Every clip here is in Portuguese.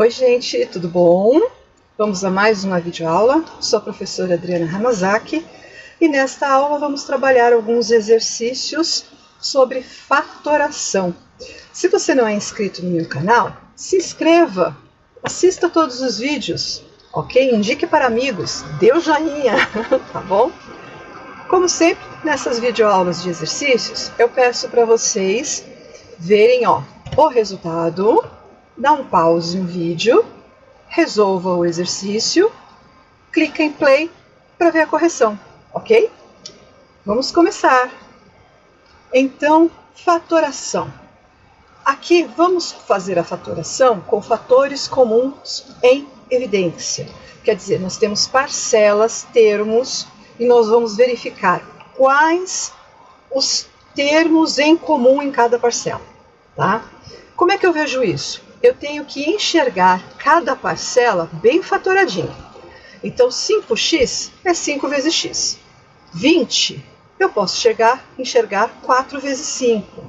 Oi gente, tudo bom? Vamos a mais uma videoaula. Sou a professora Adriana Hamasaki e nesta aula vamos trabalhar alguns exercícios sobre fatoração. Se você não é inscrito no meu canal, se inscreva, assista todos os vídeos, ok? Indique para amigos, dê o joinha, tá bom? Como sempre, nessas videoaulas de exercícios, eu peço para vocês verem o resultado, dá um pause no vídeo, resolva o exercício, clica em play para ver a correção, ok? Vamos começar. Então, fatoração. Aqui vamos fazer a fatoração com fatores comuns em evidência. Quer dizer, nós temos parcelas, termos, e nós vamos verificar quais os termos em comum em cada parcela, tá? Como é que eu vejo isso? Eu tenho que enxergar cada parcela bem fatoradinha. Então, 5x é 5 vezes x. 20, eu posso enxergar 4 vezes 5.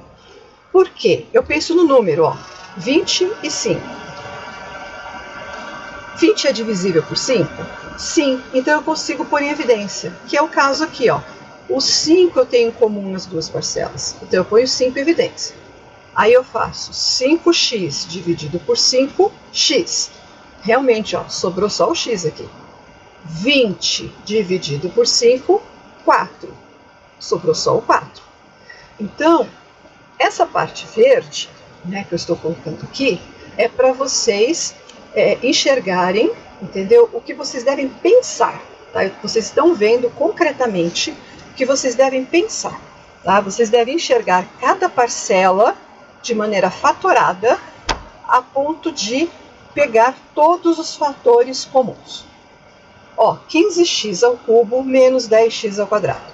Por quê? Eu penso no número, 20 e 5. 20 é divisível por 5? Sim, então eu consigo pôr em evidência, que é o caso aqui, O 5 eu tenho em comum nas duas parcelas, então eu ponho 5 em evidência. Aí eu faço 5x dividido por 5x. Realmente, sobrou só o x aqui. 20 dividido por 5, 4. Sobrou só o 4. Então, essa parte verde, que eu estou colocando aqui, é para vocês enxergarem, entendeu? O que vocês devem pensar, tá? Vocês estão vendo concretamente o que vocês devem pensar, tá? Vocês devem enxergar cada parcela de maneira fatorada, a ponto de pegar todos os fatores comuns. 15x ao cubo menos 10x ao quadrado.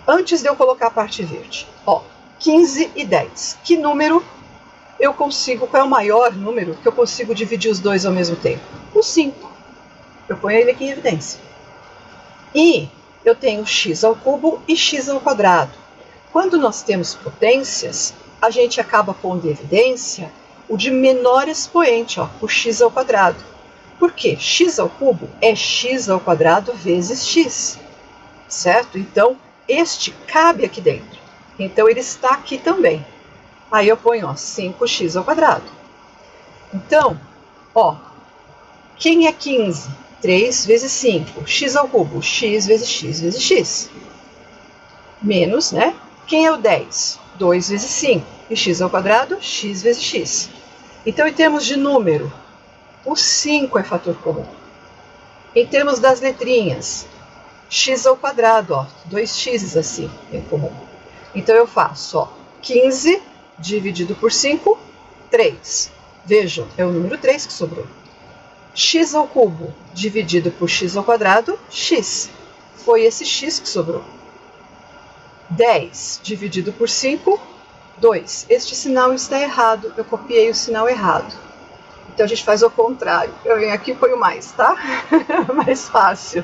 Antes de eu colocar a parte verde, 15 e 10. Que número eu consigo, qual é o maior número que eu consigo dividir os dois ao mesmo tempo? O 5. Eu ponho ele aqui em evidência. E eu tenho x ao cubo e x ao quadrado. Quando nós temos potências, a gente acaba pondo em evidência o de menor expoente, o x ao quadrado. Por quê? X ao cubo é x ao quadrado vezes x, certo? Então, este cabe aqui dentro. Então, ele está aqui também. Aí eu ponho 5x ao quadrado. Então, quem é 15? 3 vezes 5. X ao cubo, x vezes x vezes x. Menos, Quem é o 10? 2 vezes 5. E x ao quadrado, x vezes x. Então, em termos de número, o 5 é fator comum. Em termos das letrinhas, x ao quadrado, 2x assim, é comum. Então, eu faço, 15 dividido por 5, 3. Vejam, é o número 3 que sobrou. X ao cubo dividido por x ao quadrado, x. Foi esse x que sobrou. 10 dividido por 5, 2. Este sinal está errado, eu copiei o sinal errado. Então, a gente faz o contrário. Eu venho aqui e ponho mais, tá? Mais fácil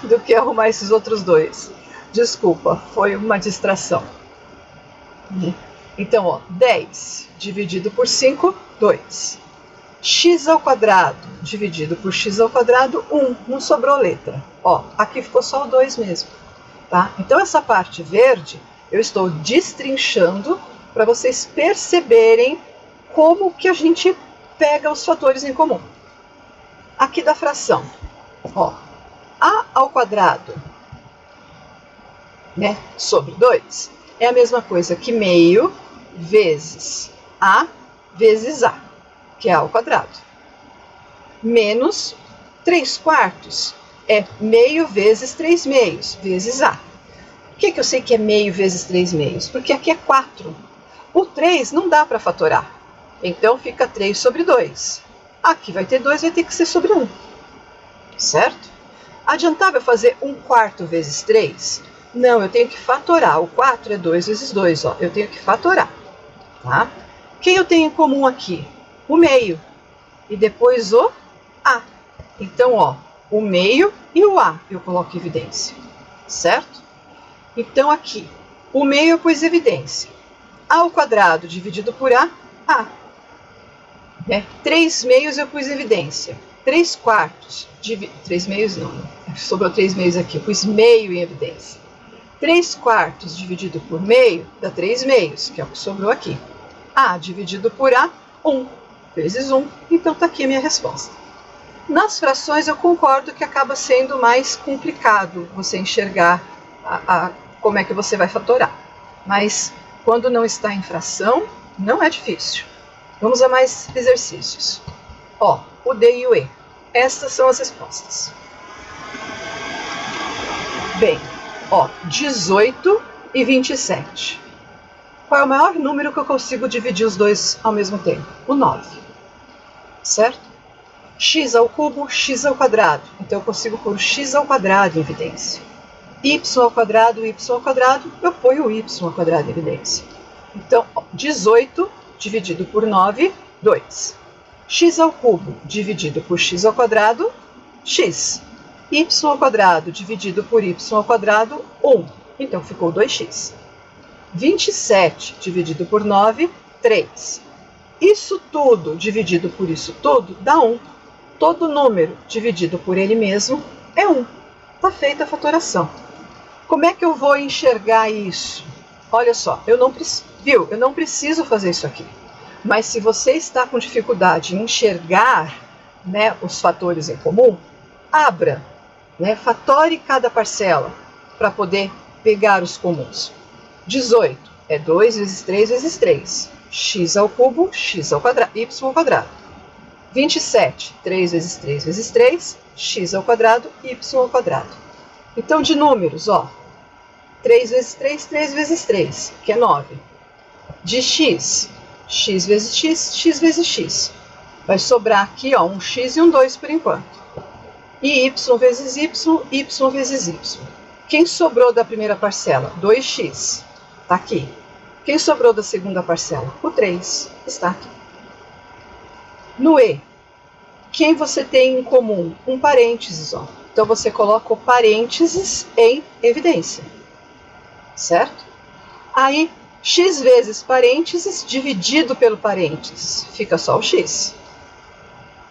do que arrumar esses outros dois. Desculpa, foi uma distração. Então, 10 dividido por 5, 2. X ao quadrado dividido por x ao quadrado, 1. Não sobrou letra. Aqui ficou só o 2 mesmo. Tá? Então, essa parte verde, eu estou destrinchando para vocês perceberem como que a gente pega os fatores em comum. Aqui da fração, a ao quadrado, sobre 2, é a mesma coisa que meio vezes a, que é a ao quadrado. Menos 3 quartos é meio vezes 3 meios, vezes a. Por que eu sei que é meio vezes 3 meios? Porque aqui é 4. O 3 não dá para fatorar. Então, fica 3 sobre 2. Aqui vai ter 2, vai ter que ser sobre 1. Certo? Adiantava eu fazer 1 quarto vezes 3? Não, eu tenho que fatorar. O 4 é 2 vezes 2. Eu tenho que fatorar. Tá? Quem eu tenho em comum aqui? O meio. E depois o a. Então, o meio e o a eu coloco em evidência. Certo? Então, aqui, o meio eu pus em evidência. A ao quadrado dividido por a. Né? 3 meios eu pus em evidência. 3 quartos, 3 meios não, sobrou 3 meios aqui, eu pus meio em evidência. 3 quartos dividido por meio dá 3 meios, que é o que sobrou aqui. A dividido por A, 1 vezes 1, então está aqui a minha resposta. Nas frações eu concordo que acaba sendo mais complicado você enxergar como é que você vai fatorar. Mas quando não está em fração, não é difícil. Vamos a mais exercícios. Ó, o D e o E. Estas são as respostas. Bem, ó, 18 e 27. Qual é o maior número que eu consigo dividir os dois ao mesmo tempo? O 9. Certo? X ao cubo, x ao quadrado. Então eu consigo pôr o x ao quadrado em evidência. Y ao quadrado, eu ponho o y ao quadrado em evidência. Então, 18 dividido por 9, 2. X ao cubo dividido por x ao quadrado, x. Y ao quadrado dividido por y ao quadrado, 1. Então ficou 2x. 27 dividido por 9, 3. Isso tudo dividido por isso tudo dá 1. Todo número dividido por ele mesmo é 1. Está feita a fatoração. Como é que eu vou enxergar isso? Olha só, eu não preciso fazer isso aqui. Mas se você está com dificuldade em enxergar, né, os fatores em comum, abra, né, fatore cada parcela para poder pegar os comuns. 18 é 2 vezes 3 vezes 3. X ao cubo, x ao quadrado, y ao quadrado. 27, 3 vezes 3 vezes 3, x ao quadrado, y ao quadrado. Então, de números, ó, 3 vezes 3, 3 vezes 3, que é 9. De x, x vezes x, x vezes x. Vai sobrar aqui, ó, um x e um 2 por enquanto. E y vezes y, y vezes y. Quem sobrou da primeira parcela? 2x. Está aqui. Quem sobrou da segunda parcela? O 3. Está aqui. No E, quem você tem em comum? Um parênteses, ó. Então você coloca o parênteses em evidência. Certo? Aí, x vezes parênteses dividido pelo parênteses. Fica só o x.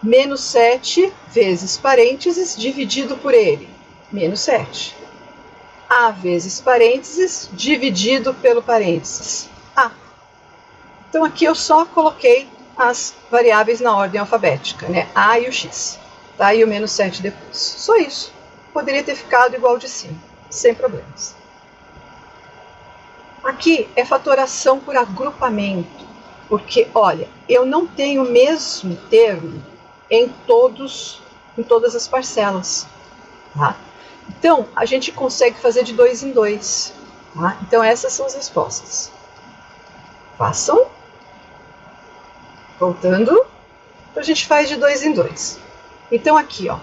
Menos 7 vezes parênteses dividido por ele. Menos 7. A vezes parênteses dividido pelo parênteses. A. Então aqui eu só coloquei as variáveis na ordem alfabética, né? A e o x. Tá? E o menos 7 depois. Só isso. Poderia ter ficado igual de cima, sem problemas. Aqui é fatoração por agrupamento, porque, olha, eu não tenho o mesmo termo em todas as parcelas. Tá? Então, a gente consegue fazer de 2 em 2. Tá? Então, essas são as respostas. Façam. Voltando. A gente faz de 2 em 2. Então, aqui, ó,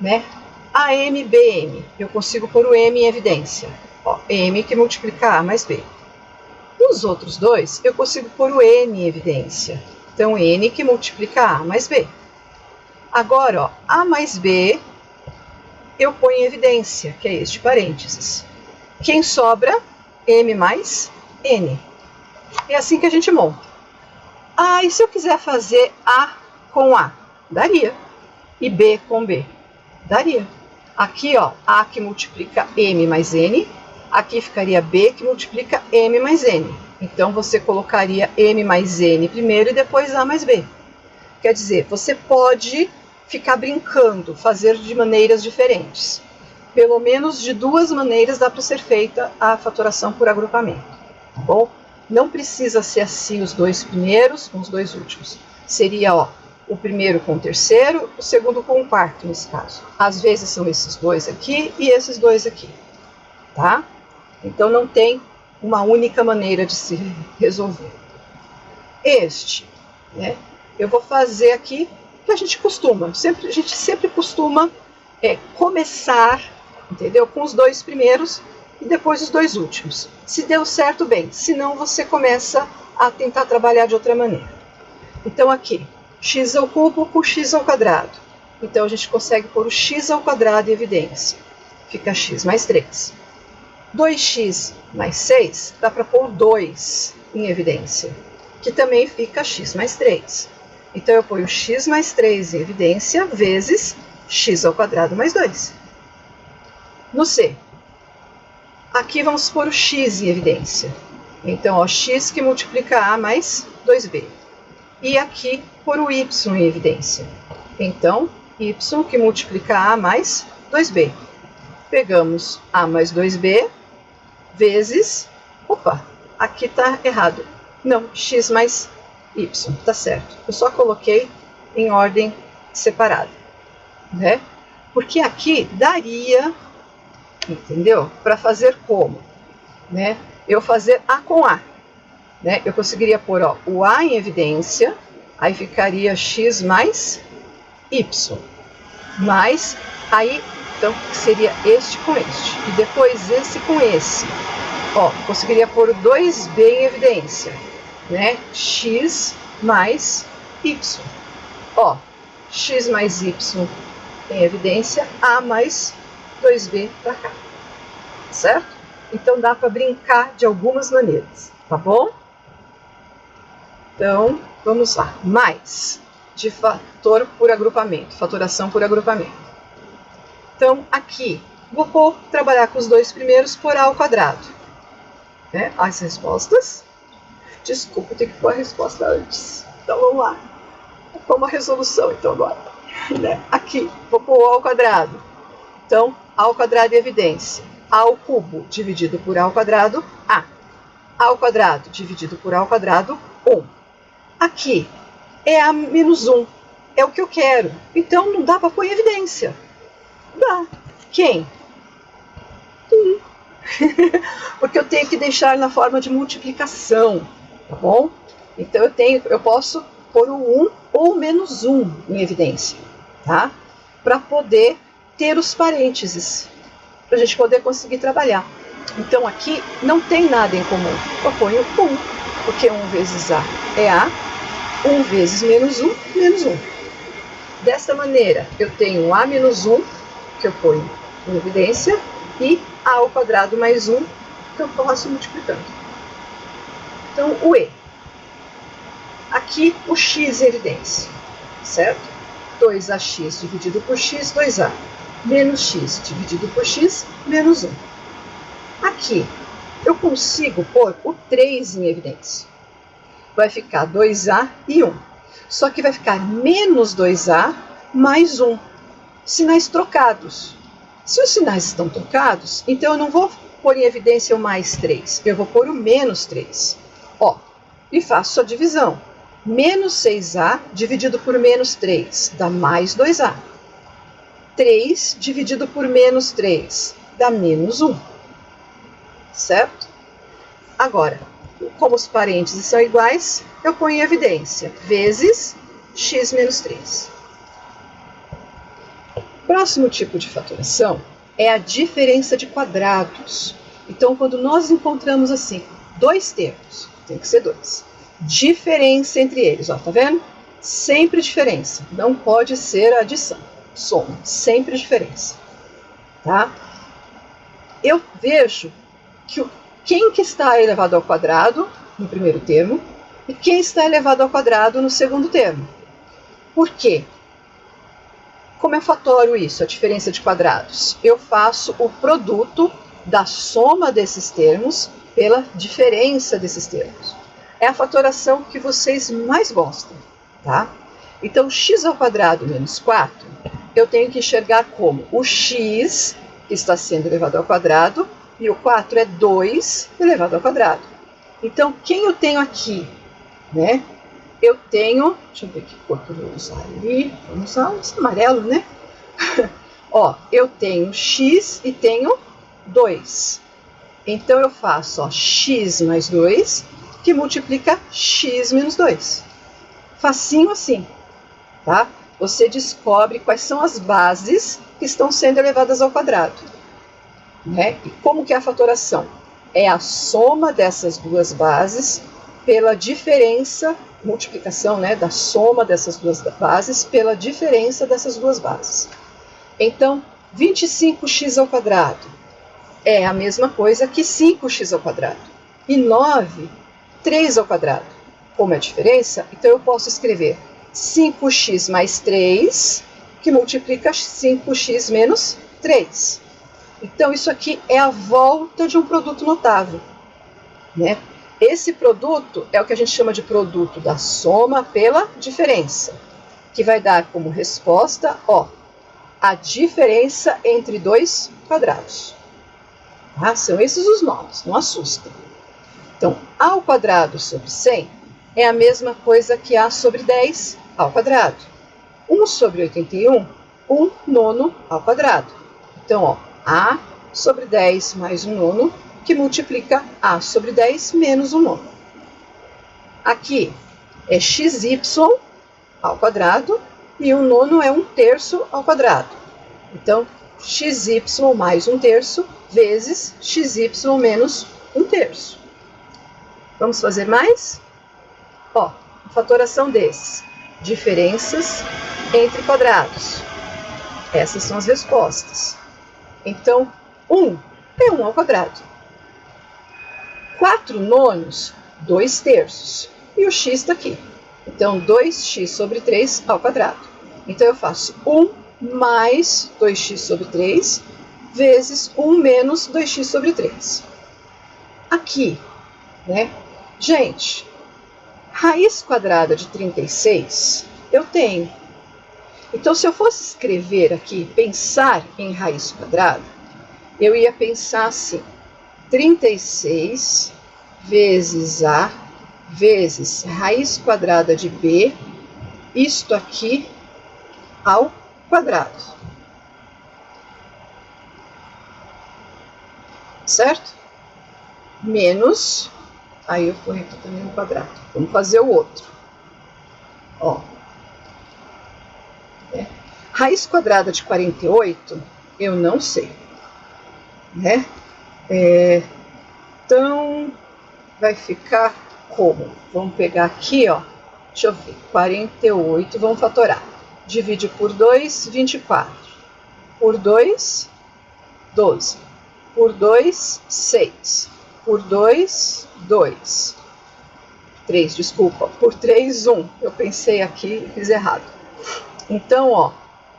né? AM, BM. Eu consigo pôr o M em evidência. Ó, M que multiplica A mais B. Nos outros dois, eu consigo pôr o N em evidência. Então, N que multiplica A mais B. Agora, ó, A mais B, eu ponho em evidência, que é este parênteses. Quem sobra? M mais N. É assim que a gente monta. Ah, e se eu quiser fazer A com A? Daria. E B com B? Daria. Aqui, ó, A que multiplica M mais N. Aqui ficaria B que multiplica M mais N. Então, você colocaria M mais N primeiro e depois A mais B. Quer dizer, você pode ficar brincando, fazer de maneiras diferentes. Pelo menos de 2 maneiras dá para ser feita a fatoração por agrupamento. Tá bom? Não precisa ser assim os 2 primeiros com os 2 últimos. Seria, ó, o primeiro com o terceiro, o segundo com o quarto, nesse caso. Às vezes são esses 2 aqui e esses 2 aqui. Tá? Então, não tem uma única maneira de se resolver. Este, né, eu vou fazer aqui que a gente costuma. A gente sempre costuma começar, entendeu? Com os 2 primeiros e depois os 2 últimos. Se deu certo, bem. Se não, você começa a tentar trabalhar de outra maneira. Então, aqui, x ao cubo por x ao quadrado. Então, a gente consegue pôr o x ao quadrado em evidência. Fica x mais 3. 2x mais 6, dá para pôr 2 em evidência, que também fica x mais 3. Então eu ponho x mais 3 em evidência vezes x ao quadrado mais 2. No C, aqui vamos pôr o x em evidência. Então, ó, x que multiplica a mais 2b. E aqui pôr o y em evidência. Então, y que multiplica a mais 2b. Pegamos a mais 2b vezes... Opa, aqui está errado. Não, x mais y, tá certo. Eu só coloquei em ordem separada, né? Porque aqui daria, entendeu? Para fazer como, né? Eu fazer A com A, né? Eu conseguiria pôr, ó, o A em evidência, aí ficaria x mais y, mais, aí, então, seria este com este, e depois esse com esse. Ó, conseguiria pôr o 2b em evidência, né? X mais y. Ó, x mais y em evidência, A mais 2b para cá, certo? Então dá para brincar de algumas maneiras, tá bom? Então, vamos lá. Mais de fator por agrupamento, fatoração por agrupamento. Então, aqui, vou trabalhar com os dois primeiros por A ao quadrado. Né? As respostas. Desculpa, eu tenho que pôr a resposta antes. Então, vamos lá. Vou uma resolução, então, agora. Né? Aqui, vou pôr A ao quadrado. Então, A ao quadrado é evidência. A ao cubo dividido por A ao quadrado, A. A ao quadrado dividido por A ao quadrado, 1. Aqui é A menos 1. É o que eu quero. Então, não dá para pôr em evidência. Dá. Quem? 1. Porque eu tenho que deixar na forma de multiplicação, tá bom? Então, eu posso pôr o 1 ou menos 1 em evidência, tá? Para poder ter os parênteses, para a gente poder conseguir trabalhar. Então, aqui não tem nada em comum. Eu ponho 1, porque 1 vezes A é A, 1 vezes menos 1, menos 1. Desta maneira, eu tenho A menos 1, que eu ponho em evidência, e A ao quadrado mais 1, que eu posso multiplicando. Então, o E. Aqui, o X em evidência, certo? 2AX dividido por X, 2A. Menos x dividido por x, menos 1. Aqui, eu consigo pôr o 3 em evidência. Vai ficar 2a e 1. Só que vai ficar menos 2a mais 1. Sinais trocados. Se os sinais estão trocados, então eu não vou pôr em evidência o mais 3. Eu vou pôr o menos 3. Ó, e faço a divisão. Menos 6a dividido por menos 3 dá mais 2a. 3 dividido por menos 3 dá menos 1, certo? Agora, como os parênteses são iguais, eu ponho em evidência, vezes x menos 3. Próximo tipo de fatoração é a diferença de quadrados. Então, quando nós encontramos assim, dois termos, tem que ser 2, diferença entre eles, ó, tá vendo? Sempre diferença, não pode ser adição. Soma, sempre diferença, tá? Eu vejo que quem que está elevado ao quadrado no primeiro termo e quem está elevado ao quadrado no segundo termo. Por quê? Como eu fatoro isso, a diferença de quadrados? Eu faço o produto da soma desses termos pela diferença desses termos. É a fatoração que vocês mais gostam, tá? Então, x ao quadrado menos 4, eu tenho que enxergar como o x, que está sendo elevado ao quadrado, e o 4 é 2 elevado ao quadrado. Então, quem eu tenho aqui? Né? Eu tenho, deixa eu ver que cor que eu vou usar ali, vamos usar esse amarelo, né? Ó, eu tenho x e tenho 2. Então, eu faço, ó, x mais 2, que multiplica x menos 2. Facinho assim, tá? Você descobre quais são as bases que estão sendo elevadas ao quadrado. Né? E como que é a fatoração? É a soma dessas duas bases pela diferença, multiplicação, né, da soma dessas duas bases pela diferença dessas duas bases. Então, 25x ao quadrado é a mesma coisa que 5x ao quadrado. E 9, 3 ao quadrado. Como é a diferença? Então eu posso escrever 5x mais 3, que multiplica 5x menos 3. Então, isso aqui é a volta de um produto notável, né? Esse produto é o que a gente chama de produto da soma pela diferença, que vai dar como resposta, ó, a diferença entre dois quadrados. Ah, são esses os nomes, não assustem. Então, a ao quadrado sobre 100 é a mesma coisa que a sobre 10 ao quadrado. 1 sobre 81, 1 nono ao quadrado. Então, ó, a sobre 10 mais 1 nono, que multiplica a sobre 10 menos 1 nono. Aqui é xy ao quadrado e 1 nono é 1/3 ao quadrado. Então, xy mais 1/3 vezes xy menos 1/3. Vamos fazer mais? Ó, fatoração desses. Diferenças entre quadrados. Essas são as respostas. Então, 1 é 1 ao quadrado. 4 nonos, 2/3. E o x está aqui. Então, 2x sobre 3 ao quadrado. Então, eu faço 1 mais 2x sobre 3 vezes 1 menos 2x sobre 3. Aqui, né? Gente, raiz quadrada de 36 eu tenho. Então, se eu fosse escrever aqui, pensar em raiz quadrada, eu ia pensar assim, 36 vezes A vezes raiz quadrada de B, isto aqui ao quadrado. Certo? Menos, aí eu ponho aqui também no quadrado. Vamos fazer o outro. Ó. Raiz quadrada de 48, eu não sei. Né? Então, vai ficar como? Vamos pegar aqui, ó. Deixa eu ver. 48, vamos fatorar. Divide por 2, 24. Por 2, 12. Por 2, 6. Por 2, 2. 3, desculpa. Por 3, 1. Eu pensei aqui e fiz errado. Então, ó,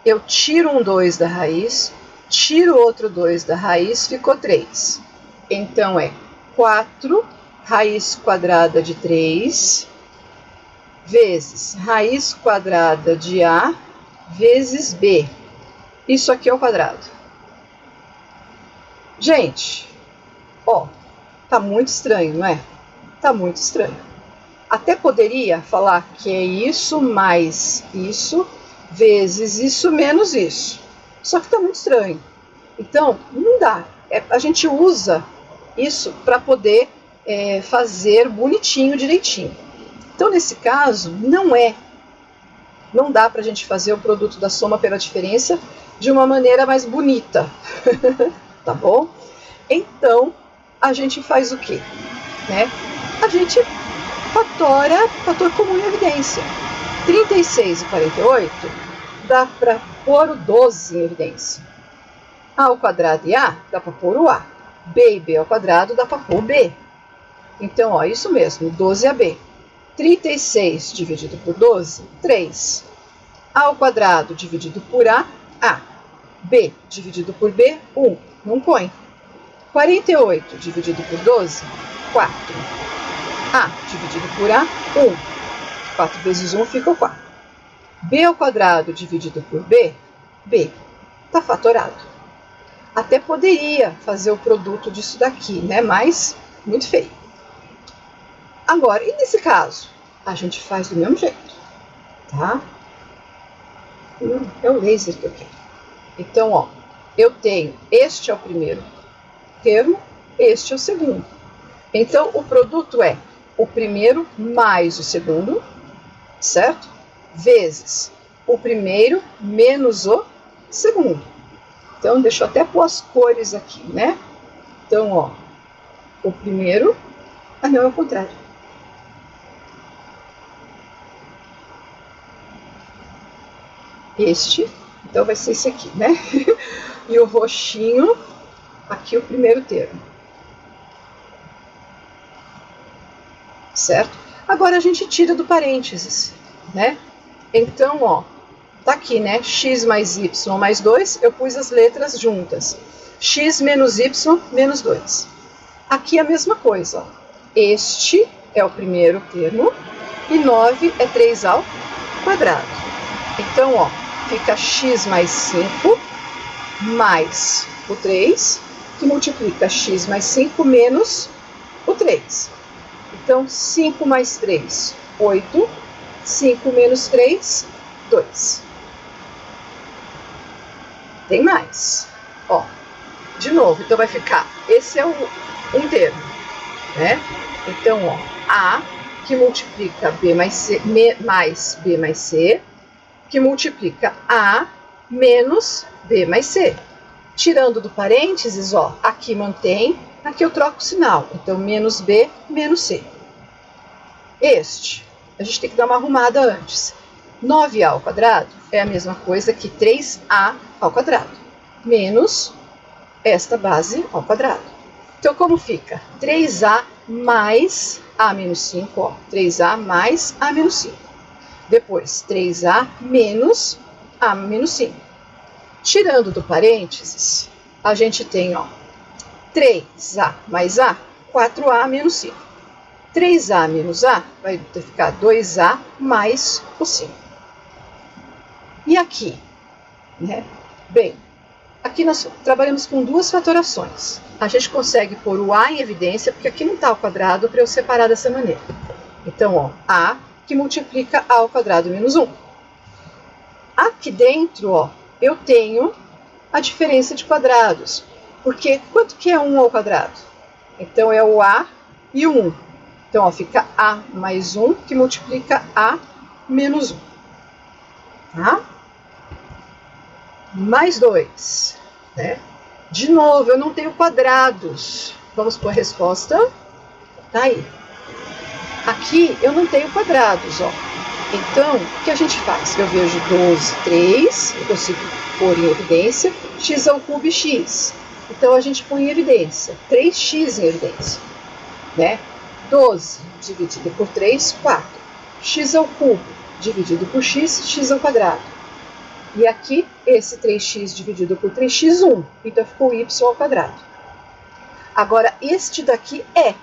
eu tiro um 2 da raiz, tiro outro 2 da raiz, ficou 3. Então, é 4 raiz quadrada de 3 vezes raiz quadrada de A vezes B. Isso aqui é o quadrado. Gente, ó, tá muito estranho, não é? Tá muito estranho. Até poderia falar que é isso mais isso vezes isso menos isso. Só que tá muito estranho. Então, não dá. A gente usa isso para poder fazer bonitinho, direitinho. Então, nesse caso, não dá para a gente fazer o produto da soma pela diferença de uma maneira mais bonita, tá bom? Então, a gente faz o quê? Né? A gente fator comum em evidência. 36 e 48 dá para pôr o 12 em evidência. A ao quadrado e A dá para pôr o A. B e B ao quadrado dá para pôr o B. Então, ó, isso mesmo, 12AB. 36 dividido por 12, 3. A ao quadrado dividido por A. B dividido por B, 1. Não põe. 48 dividido por 12, 4. A dividido por A, 1. 4 vezes 1 fica 4. B ao quadrado dividido por B, B. Está fatorado. Até poderia fazer o produto disso daqui, né? Mas muito feio. Agora, e nesse caso? A gente faz do mesmo jeito, tá? É o laser que eu quero. Então, ó, eu tenho, este é o primeiro termo, este é o segundo. Então, o produto é o primeiro mais o segundo, certo? Vezes o primeiro menos o segundo. Então, deixa eu até pôr as cores aqui, né? Então, ó, o primeiro, não, é o contrário. Este, então vai ser esse aqui, né? E o roxinho, aqui o primeiro termo. Certo? Agora a gente tira do parênteses, né? Então, ó, tá aqui, né? X mais Y mais 2, eu pus as letras juntas. X menos Y menos 2. Aqui é a mesma coisa, ó. Este é o primeiro termo e 9 é 3 ao quadrado. Então, ó, fica x mais 5 mais o 3, que multiplica x mais 5 menos o 3. Então, 5 mais 3, 8. 5 menos 3, 2. Tem mais. Ó, de novo, então vai ficar, esse é um termo, né? Então, ó, A, que multiplica B mais C, mais B mais C, que multiplica A menos B mais C. Tirando do parênteses, ó, aqui mantém, aqui eu troco o sinal. Então, menos B, menos C. Este, a gente tem que dar uma arrumada antes. 9A ao quadrado é a mesma coisa que 3A ao quadrado, menos esta base ao quadrado. Então, como fica? 3A mais A menos 5, ó, 3A mais A menos 5. Depois, 3A menos A menos 5. Tirando do parênteses, a gente tem, ó, 3A mais A, 4A menos 5. 3A menos A vai ficar 2A mais o 5. E aqui, né? Bem, aqui nós trabalhamos com duas fatorações. A gente consegue pôr o A em evidência, porque aqui não está ao quadrado para eu separar dessa maneira. Então, ó, A que multiplica A ao quadrado menos 1. Aqui dentro, ó, eu tenho a diferença de quadrados. Porque quanto que é 1 ao quadrado? Então, é o A e o 1. Então, ó, fica A mais 1 que multiplica A menos 1. Tá? Mais 2. Né? De novo, eu não tenho quadrados. Vamos para a resposta. Tá aí. Aqui eu não tenho quadrados, ó. Então, o que a gente faz? Eu vejo 12, 3, eu consigo pôr em evidência, x ao cubo e x. Então, a gente põe em evidência, 3x em evidência, né? 12 dividido por 3, 4. X ao cubo dividido por x, x ao quadrado. E aqui, esse 3x dividido por 3x, 1. Então, ficou y ao quadrado. Agora, este daqui é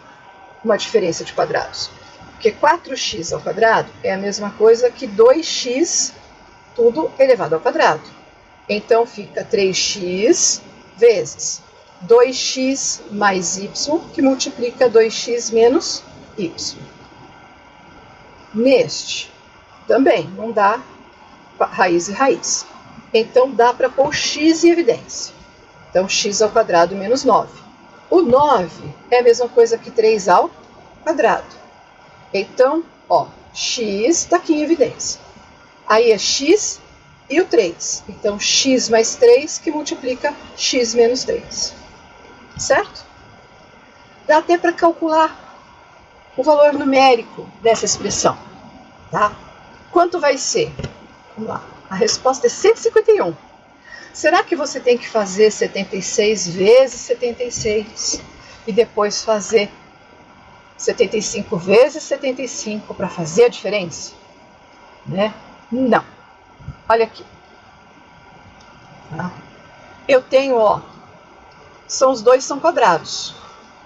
uma diferença de quadrados. Porque 4x ao quadrado é a mesma coisa que 2x, tudo elevado ao quadrado. Então, fica 3x vezes 2x mais y, que multiplica 2x menos y. Neste, também não dá raiz e raiz. Então, dá para pôr x em evidência. Então, x ao quadrado menos 9. O 9 é a mesma coisa que 3 ao quadrado. Então, ó, x está aqui em evidência. Aí é x e o 3. Então, x mais 3 que multiplica x menos 3. Certo? Dá até para calcular o valor numérico dessa expressão. Tá? Quanto vai ser? Vamos lá. A resposta é 151. Será que você tem que fazer 76 vezes 76 e depois fazer 75 vezes 75 para fazer a diferença? Né? Não. Olha aqui. Tá? Eu tenho, ó, os dois são quadrados.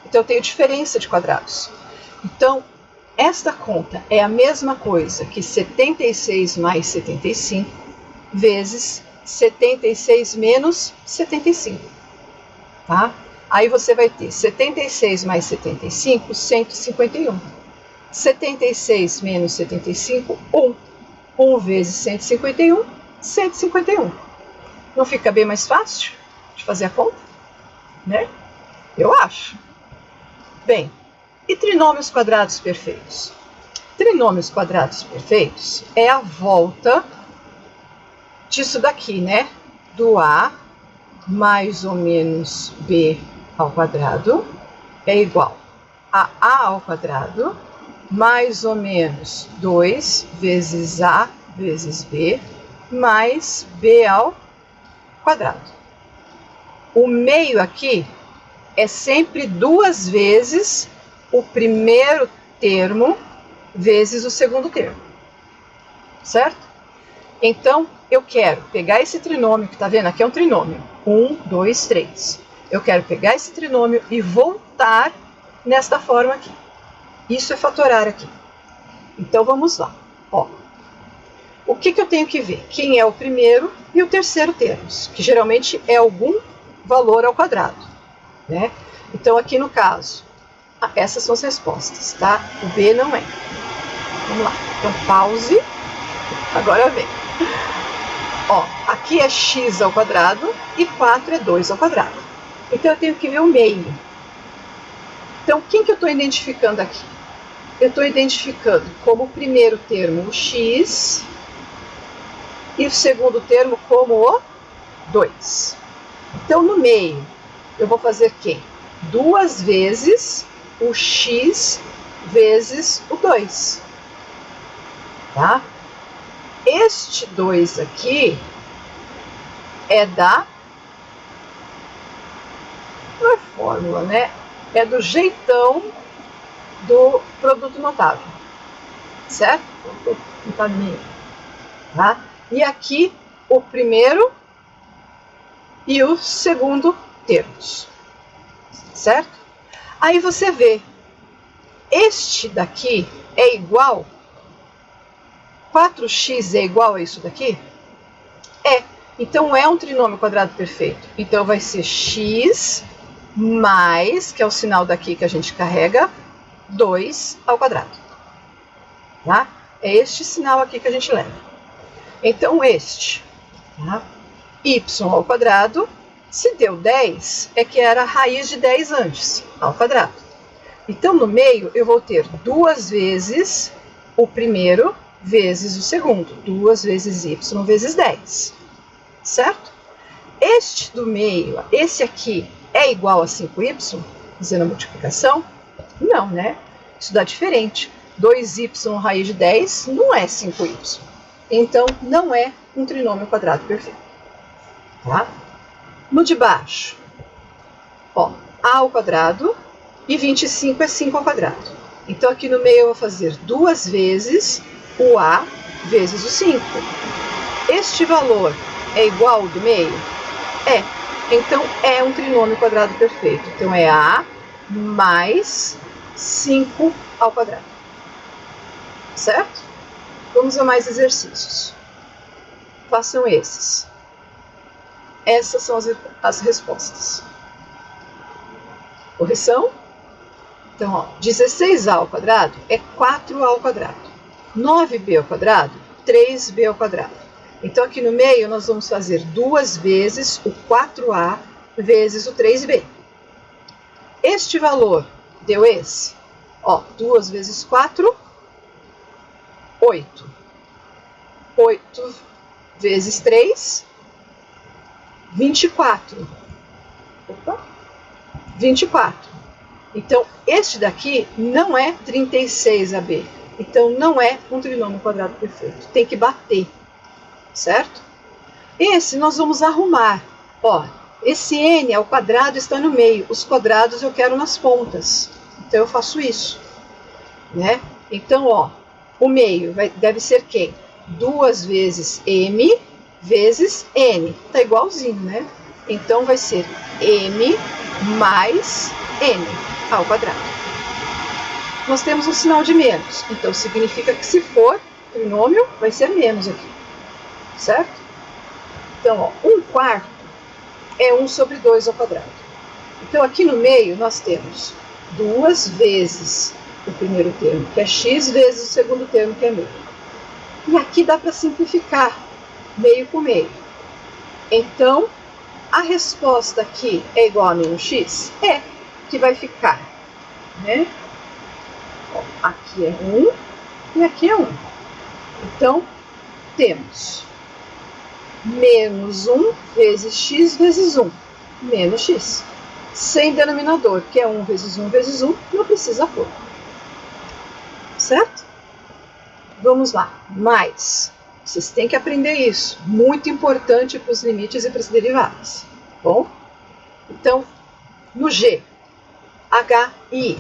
Então, eu tenho diferença de quadrados. Então, esta conta é a mesma coisa que 76 mais 75 vezes 76 menos 75. Tá? Aí você vai ter 76 mais 75, 151. 76 menos 75, 1. 1 vezes 151, 151. Não fica bem mais fácil de fazer a conta? Né? Eu acho. Bem, e trinômios quadrados perfeitos? Trinômios quadrados perfeitos é a volta disso daqui, né? Do A mais ou menos B ao quadrado é igual a A ao quadrado mais ou menos 2 vezes A vezes B mais B ao quadrado. O meio aqui é sempre 2 vezes o primeiro termo vezes o segundo termo. Certo? Então, eu quero pegar esse trinômio, que está vendo? Aqui é um trinômio. 1, 2, 3. Eu quero pegar esse trinômio e voltar nesta forma aqui. Isso é fatorar aqui. Então, vamos lá. Ó, o que eu tenho que ver? Quem é o primeiro e o terceiro termos, que geralmente é algum valor ao quadrado, né? Então, aqui no caso, essas são as respostas, tá? O B não é. Vamos lá. Então, pause. Agora vem. Ó, aqui é x ao quadrado e 4 é 2 ao quadrado. Então, eu tenho que ver o meio. Então, quem que eu estou identificando aqui? Eu estou identificando como o primeiro termo o x e o segundo termo como o 2. Então, no meio, eu vou fazer quem? 2 vezes o x vezes o 2. Tá? Este 2 aqui é da... não é fórmula, né? É do jeitão do produto notável. Certo? Vou botar meio. Tá? E aqui o primeiro e o segundo termos. Certo? Aí você vê, este daqui é igual, 4x é igual a isso daqui? É. Então é um trinômio quadrado perfeito. Então vai ser x mais, que é o sinal daqui que a gente carrega, 2 ao quadrado. Tá? É este sinal aqui que a gente leva. Então este, tá? Y ao quadrado, se deu 10, é que era a raiz de 10 antes, ao quadrado. Então, no meio, eu vou ter 2 vezes o primeiro vezes o segundo. 2 vezes y vezes 10. Certo? Este do meio, esse aqui, é igual a 5y, fazendo a multiplicação? Não, né? Isso dá diferente. 2y raiz de 10 não é 5y. Então, não é um trinômio quadrado perfeito. Tá? No de baixo, ó, a ao quadrado e 25 é 5 ao quadrado. Então, aqui no meio eu vou fazer 2 vezes o a vezes o 5. Este valor é igual ao do meio? É. Então, é um trinômio quadrado perfeito. Então, é a mais 5 ao quadrado. Certo? Vamos a mais exercícios. Façam esses. Essas são as respostas. Correção? Então, ó, 16a ao quadrado é 4a ao quadrado. 9b ao quadrado, 3b ao quadrado. Então, aqui no meio, nós vamos fazer 2 vezes o 4a vezes o 3b. Este valor deu esse. Ó, 2 vezes 4, 8. 8 vezes 3, 24. Opa! 24. Então, este daqui não é 36AB. Então, não é um trinômio quadrado perfeito. Tem que bater. Certo? Esse nós vamos arrumar. Ó, esse n ao quadrado está no meio. Os quadrados eu quero nas pontas. Então, eu faço isso. Né? Então, ó, o meio deve ser quem? 2 vezes m vezes n. Tá igualzinho, né? Então, vai ser m mais n ao quadrado. Nós temos um sinal de menos. Então, significa que se for trinômio, vai ser menos aqui. Certo? Então, ó, 1/4 é 1 sobre 2 ao quadrado. Então, aqui no meio, nós temos 2 vezes o primeiro termo, que é x, vezes o segundo termo, que é meio. E aqui dá para simplificar meio com meio. Então, a resposta aqui é igual a menos x? É, que vai ficar, né? Ó, aqui é 1 e aqui é 1. Então, temos menos 1 vezes x vezes 1, menos x. Sem denominador, que é 1 vezes 1 vezes 1, não precisa pôr. Certo? Vamos lá. Mais. Vocês têm que aprender isso. Muito importante para os limites e para as derivadas. Bom? Então, no G, H e I.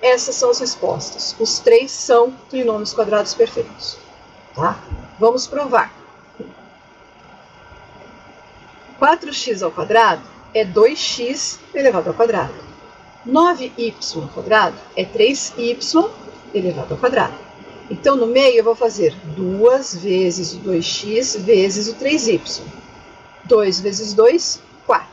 Essas são as respostas. Os três são trinômios quadrados perfeitos. Tá? Vamos provar. 4x ao quadrado é 2x elevado ao quadrado. 9y ao quadrado é 3y elevado ao quadrado. Então, no meio, eu vou fazer 2 vezes o 2x vezes o 3y. 2 vezes 2, 4.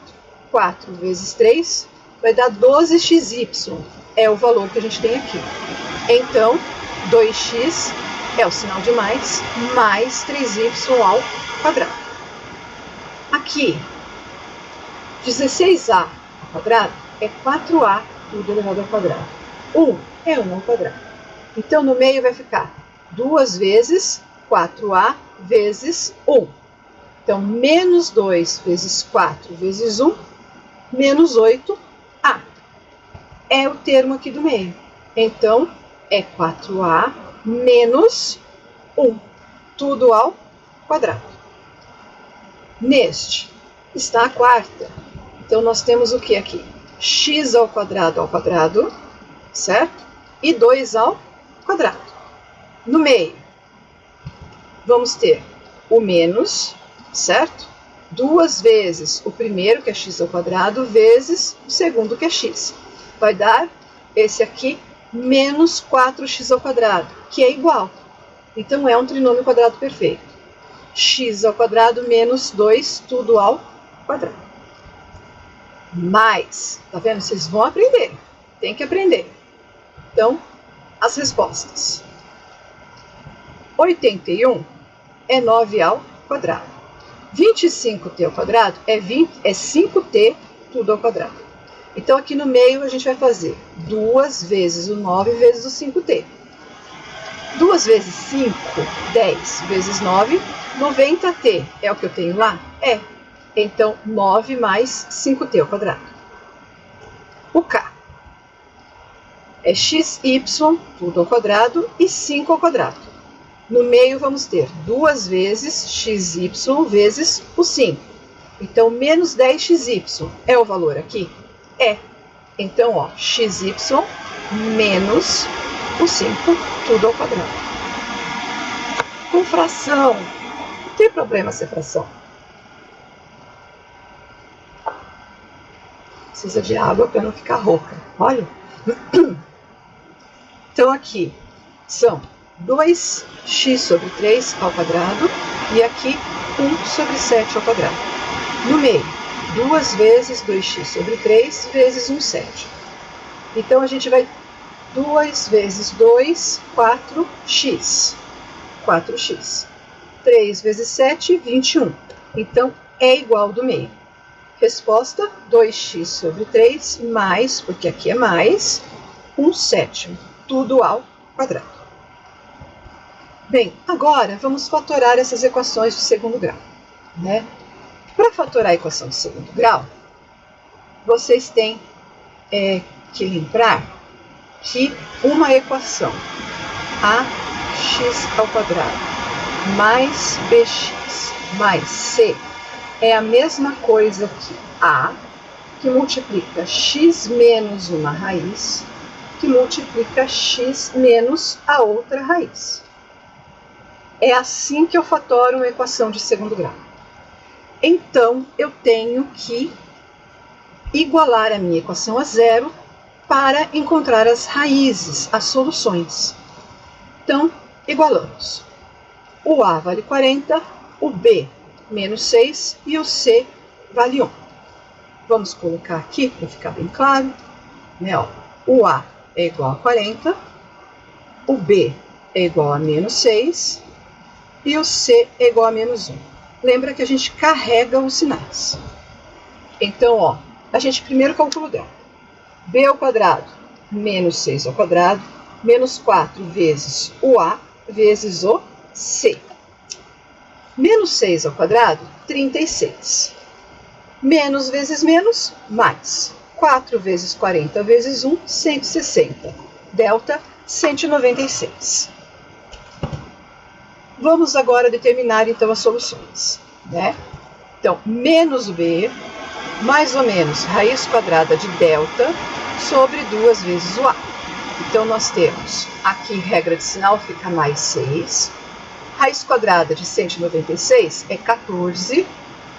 4 vezes 3 vai dar 12xy. É o valor que a gente tem aqui. Então, 2x é o sinal de mais 3y ao quadrado. Aqui, 16a ao quadrado é 4a tudo elevado ao quadrado. 1 é 1 ao quadrado. Então, no meio vai ficar 2 vezes 4a vezes 1. Então, menos 2 vezes 4 vezes 1, menos 8a. É o termo aqui do meio. Então, é 4a menos 1, tudo ao quadrado. Neste está a quarta. Então, nós temos o que aqui? X ao quadrado, certo? E 2 ao quadrado. No meio, vamos ter o menos, certo? 2 vezes o primeiro, que é x ao quadrado, vezes o segundo, que é x. Vai dar esse aqui, menos 4x ao quadrado, que é igual. Então, é um trinômio quadrado perfeito. X ao quadrado menos 2, tudo ao quadrado. Mais, tá vendo? Vocês vão aprender. Tem que aprender. Então, as respostas. 81 é 9 ao quadrado. 25t ao quadrado é 5t tudo ao quadrado. Então, aqui no meio, a gente vai fazer 2 vezes o 9 vezes o 5t. 2 vezes 5, 10 vezes 9, 90t. É o que eu tenho lá? É. Então, 9 mais 5t ao quadrado. O k é xy, tudo ao quadrado, e 5 ao quadrado. No meio, vamos ter 2 vezes xy vezes o 5. Então, menos 10xy é o valor aqui? É. Então, ó, xy menos o 5, tudo ao quadrado. Com fração, não tem problema ser fração. Precisa de água para não ficar rouca. Olha. Então, aqui são 2x sobre 3 ao quadrado e aqui 1 sobre 7 ao quadrado. No meio, 2 vezes 2x sobre 3 vezes 1 7. Então, a gente vai 2 vezes 2, 4x. 4x. 3 vezes 7, 21. Então, é igual do meio. Resposta, 2x sobre 3 mais, porque aqui é mais, 1 sétimo. Tudo ao quadrado. Bem, agora vamos fatorar essas equações de segundo grau, né? Para fatorar a equação de segundo grau, vocês têm que lembrar que uma equação ax ao quadrado mais bx mais c é a mesma coisa que a, que multiplica x menos uma raiz, que multiplica x menos a outra raiz. É assim que eu fatoro uma equação de segundo grau. Então, eu tenho que igualar a minha equação a zero para encontrar as raízes, as soluções. Então, igualamos. O A vale 40, o B menos 6 e o C vale 1. Vamos colocar aqui para ficar bem claro, né? Ó, o A é igual a 40, o B é igual a menos 6 e o C é igual a menos 1. Lembra que a gente carrega os sinais. Então, ó, a gente primeiro calcula o delta. B ao quadrado menos 6 ao quadrado menos 4 vezes o A vezes o C. Menos 6 ao quadrado, 36. Menos vezes menos, mais. 4 vezes 40 vezes 1, 160. Delta, 196. Vamos agora determinar, então, as soluções, né? Então, menos b, mais ou menos, raiz quadrada de delta sobre 2 vezes o a. Então, nós temos, aqui, regra de sinal, fica mais 6. Raiz quadrada de 196 é 14.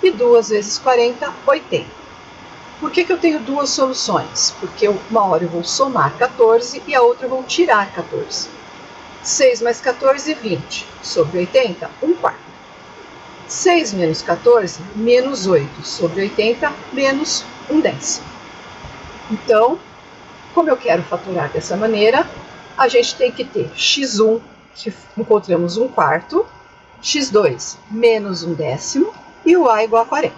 E 2 vezes 40, 80. Por que eu tenho duas soluções? Porque uma hora eu vou somar 14 e a outra eu vou tirar 14. 6 mais 14, 20. Sobre 80, 1/4. 6 menos 14, menos 8. Sobre 80, menos 1/10. Então, como eu quero fatorar dessa maneira, a gente tem que ter x1, que encontramos 1/4, x2 menos 1/10 e o a igual a 40.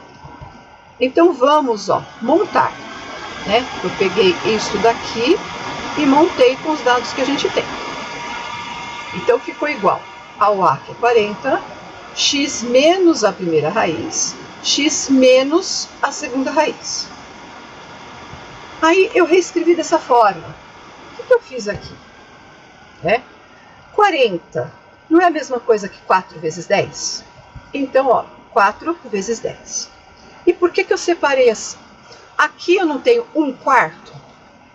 Então vamos montar. Né? Eu peguei isso daqui e montei com os dados que a gente tem. Então ficou igual ao a, que é 40, x menos a primeira raiz, x menos a segunda raiz. Aí eu reescrevi dessa forma. O que eu fiz aqui? 40 não é a mesma coisa que 4 vezes 10? Então, 4 vezes 10. E por que eu separei assim? Aqui eu não tenho 1/4.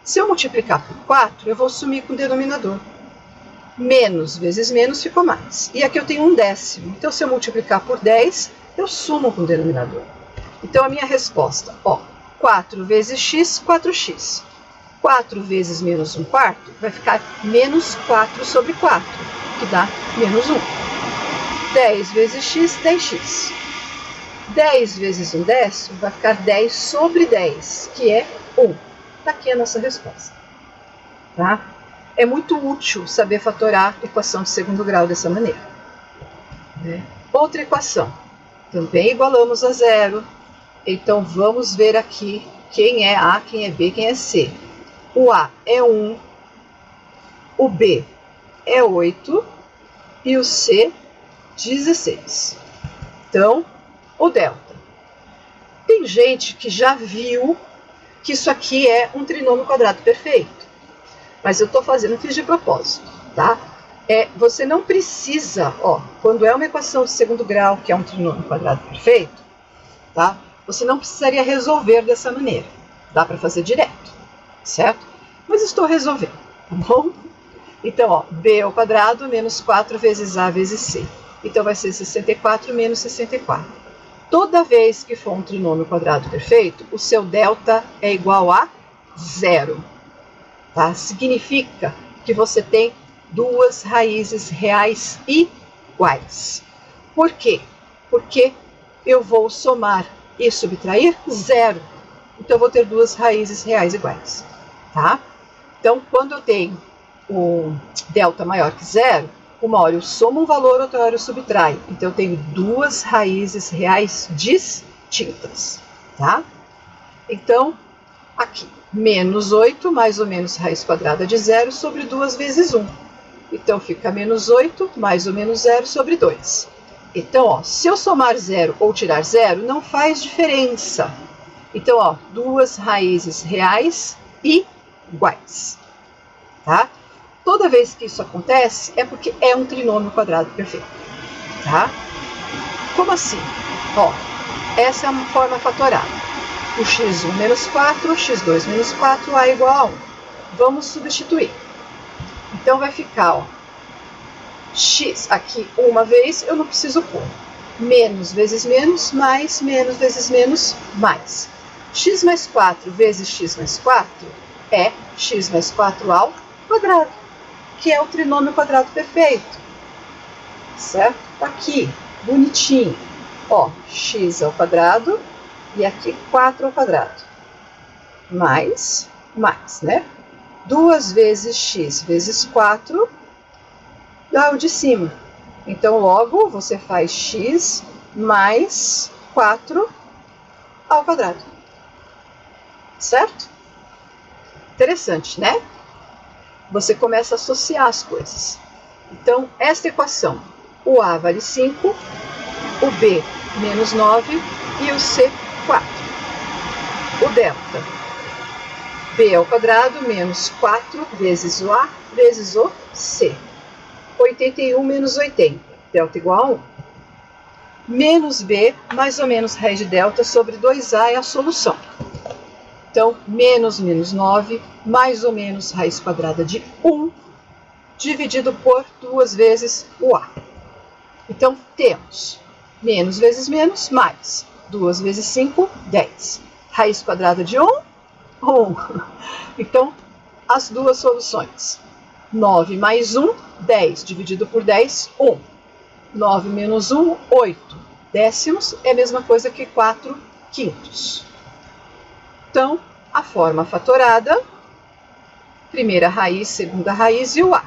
Se eu multiplicar por 4, eu vou sumir com o denominador. Menos vezes menos ficou mais. E aqui eu tenho 1/10. Então, se eu multiplicar por 10, eu sumo com o denominador. Então, a minha resposta, 4 vezes x, 4x. 4 vezes menos 1/4 vai ficar menos 4 sobre 4, que dá menos 1. 10 vezes x, 10x. 10 vezes 1/10 vai ficar 10 sobre 10, que é 1. Está aqui a nossa resposta. Tá? É muito útil saber fatorar a equação de segundo grau dessa maneira. Outra equação. Também igualamos a zero. Então, vamos ver aqui quem é A, quem é B, quem é C. O A é 1, o B é 8 e o C, 16. Então, o delta. Tem gente que já viu que isso aqui é um trinômio quadrado perfeito. Mas eu estou fazendo, fiz de propósito, tá? Você não precisa, quando é uma equação de segundo grau, que é um trinômio quadrado perfeito, tá? Você não precisaria resolver dessa maneira. Dá para fazer direto, certo? Mas estou resolvendo, tá bom? Então, b ao quadrado menos 4 vezes a vezes c. Então, vai ser 64 menos 64. Toda vez que for um trinômio quadrado perfeito, o seu delta é igual a 0. Tá? Significa que você tem duas raízes reais iguais. Por quê? Porque eu vou somar e subtrair 0. Então, eu vou ter duas raízes reais iguais. Tá? Então, quando eu tenho o delta maior que 0, uma hora eu somo um valor, outra hora eu subtraio. Então, eu tenho duas raízes reais distintas. Tá? Então, aqui, menos 8, mais ou menos raiz quadrada de 0 sobre 2 vezes 1. Então, fica menos 8, mais ou menos 0 sobre 2. Então, se eu somar 0 ou tirar 0, não faz diferença. Então, duas raízes reais iguais. Tá? Toda vez que isso acontece, é porque é um trinômio quadrado perfeito. Tá? Como assim? Essa é uma forma fatorada. O x1 menos 4, x2 menos 4, a igual a 1. Vamos substituir. Então, vai ficar, x aqui uma vez, eu não preciso pôr. Menos vezes menos, mais, menos vezes menos, mais. X mais 4 vezes x mais 4 é x mais 4 ao quadrado, que é o trinômio quadrado perfeito. Certo? Aqui, bonitinho. X ao quadrado e aqui 4 ao quadrado. Mais, né? 2 vezes x vezes 4 dá o de cima. Então, logo, você faz x mais 4 ao quadrado. Certo? Interessante, né? Você começa a associar as coisas. Então, esta equação, o A vale 5, o B menos 9 e o C 4. O delta, B ao quadrado menos 4 vezes o A vezes o C. 81 menos 80, delta igual a 1. Menos B, mais ou menos raiz de delta sobre 2A é a solução. Então, menos 9, mais ou menos raiz quadrada de 1, dividido por 2 vezes o A. Então, temos menos vezes menos, mais. 2 vezes 5, 10. Raiz quadrada de 1, 1. Então, as duas soluções. 9 mais 1, 10. Dividido por 10, 1. 9 menos 1, 8. Décimos é a mesma coisa que 4 quintos. Então, a forma fatorada, primeira raiz, segunda raiz e o A.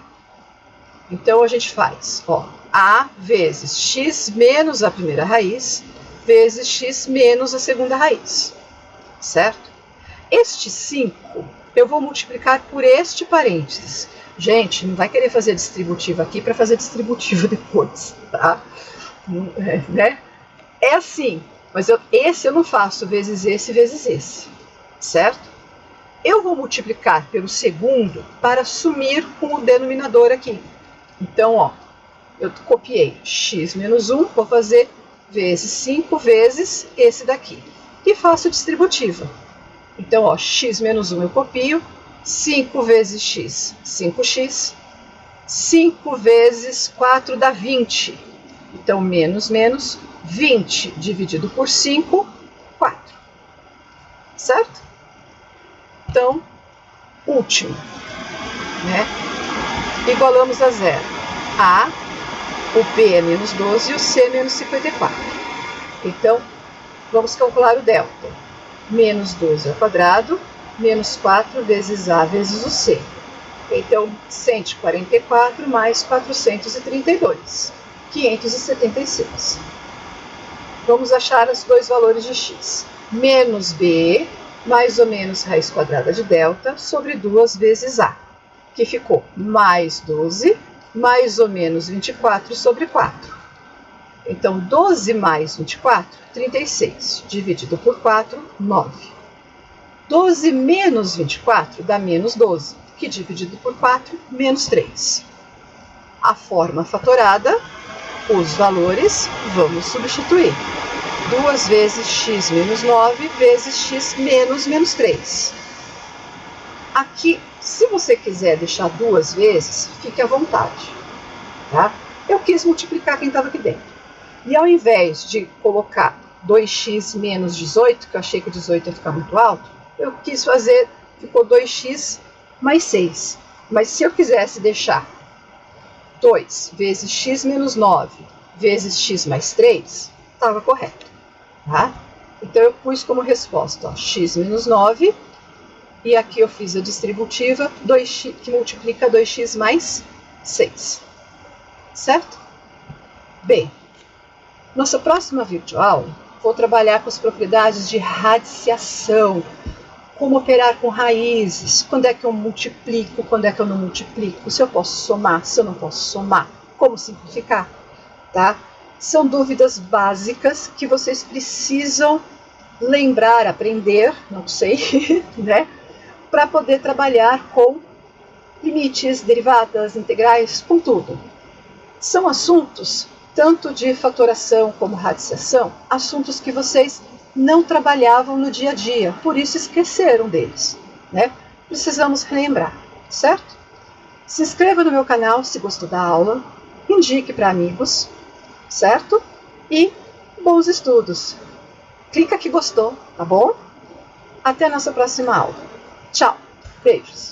Então, a gente faz, ó, A vezes x menos a primeira raiz, vezes x menos a segunda raiz, certo? Este 5 eu vou multiplicar por este parênteses. Gente, não vai querer fazer distributiva aqui para fazer distributiva depois, tá? Né? É assim, mas esse eu não faço vezes esse, certo? Eu vou multiplicar pelo segundo para sumir com o denominador aqui. Então, ó, eu copiei x menos 1, vou fazer vezes 5 vezes esse daqui. E faço distributiva. Então, ó, x menos 1 eu copio, 5 vezes x, 5x. 5 vezes 4 dá 20. Então, menos, 20 dividido por 5, 4. Certo? Então, último, né? Igualamos a zero. A, o B é menos 12 e o C é menos 54. Então, vamos calcular o delta. Menos 12 ao quadrado, menos 4 vezes A vezes o C. Então, 144 mais 432, 576. Vamos achar os dois valores de x. Menos B, mais ou menos raiz quadrada de delta, sobre 2 vezes A, que ficou mais 12, mais ou menos 24 sobre 4. Então, 12 mais 24, 36, dividido por 4, 9. 12 menos 24 dá menos 12, que dividido por 4, menos 3. A forma fatorada, os valores, vamos substituir. 2 vezes x menos 9 vezes x menos 3. Aqui, se você quiser deixar 2 vezes, fique à vontade, tá? Eu quis multiplicar quem estava aqui dentro. E ao invés de colocar 2x menos 18, que eu achei que 18 ia ficar muito alto, eu quis fazer, ficou 2x mais 6. Mas se eu quisesse deixar 2 vezes x menos 9 vezes x mais 3, estava correto, tá? Então eu pus como resposta, ó, x menos 9, e aqui eu fiz a distributiva, 2x, que multiplica 2x mais 6, certo? Bem, nossa próxima videoaula, vou trabalhar com as propriedades de radiciação, como operar com raízes, quando é que eu multiplico, quando é que eu não multiplico, se eu posso somar, se eu não posso somar, como simplificar, tá? São dúvidas básicas que vocês precisam lembrar, aprender, não sei, né? Para poder trabalhar com limites, derivadas, integrais, com tudo. São assuntos tanto de fatoração como radiciação, assuntos que vocês não trabalhavam no dia a dia, por isso esqueceram deles, né? Precisamos relembrar, certo? Se inscreva no meu canal se gostou da aula, indique para amigos, certo? E bons estudos. Clica que gostou, tá bom? Até a nossa próxima aula. Tchau, beijos!